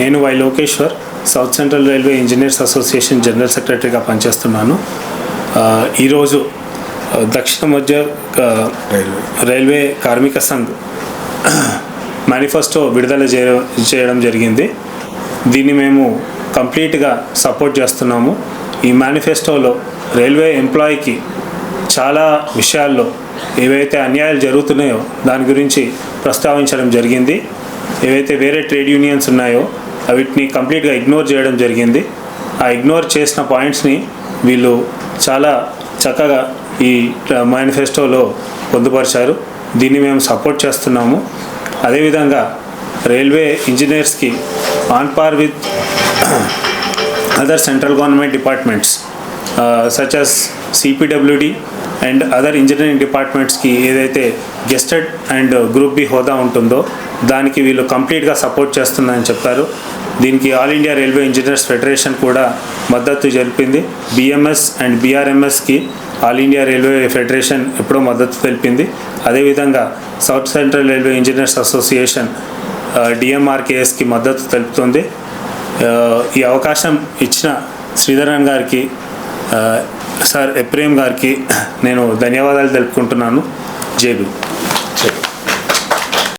నేను Y Lokeshwar south central railway engineers association general సెక్రటరీగా పనిచేస్తున్నాను. ఈరోజు దక్షిణ మధ్య రైల్వే కార్మిక సంఘ్ మేనిఫెస్టో విడుదల చేయడం జరిగింది. దీన్ని మేము కంప్లీట్గా సపోర్ట్ చేస్తున్నాము. ఈ మేనిఫెస్టోలో రైల్వే ఎంప్లాయీకి చాలా విషయాల్లో ఏవైతే అన్యాయాలు జరుగుతున్నాయో దాని గురించి ప్రస్తావించడం జరిగింది. ఏవైతే వేరే ట్రేడ్ యూనియన్స్ ఉన్నాయో వీటిని కంప్లీట్గా ఇగ్నోర్ చేయడం జరిగింది. ఆ ఇగ్నోర్ చేసిన పాయింట్స్ని వీళ్ళు చాలా చక్కగా ఈ మేనిఫెస్టోలో పొందుపరిచారు. దీన్ని మేము సపోర్ట్ చేస్తున్నాము. అదేవిధంగా రైల్వే ఇంజనీర్స్కి on par with other central government departments such as CPWD and other engineering డిపార్ట్మెంట్స్కి ఏదైతే గెస్టెడ్ అండ్ గ్రూప్ బి హోదా ఉంటుందో దానికి వీళ్ళు కంప్లీట్గా సపోర్ట్ చేస్తుందని చెప్పారు. దీనికి all India railway engineers federation కూడా మద్దతు తెలిపింది. BMS అండ్ BRMSకి ఆల్ ఇండియా రైల్వే ఫెడరేషన్ ఎప్పుడో మద్దతు తెలిపింది. అదేవిధంగా south central railway engineers association DMRKSకి మద్దతు తెలుపుతుంది. ఈ అవకాశం ఇచ్చిన శ్రీధరన్ గారికి, సార్ ఎప్రేమ్ గారికి నేను ధన్యవాదాలు తెలుపుకుంటున్నాను. జై భీమ్.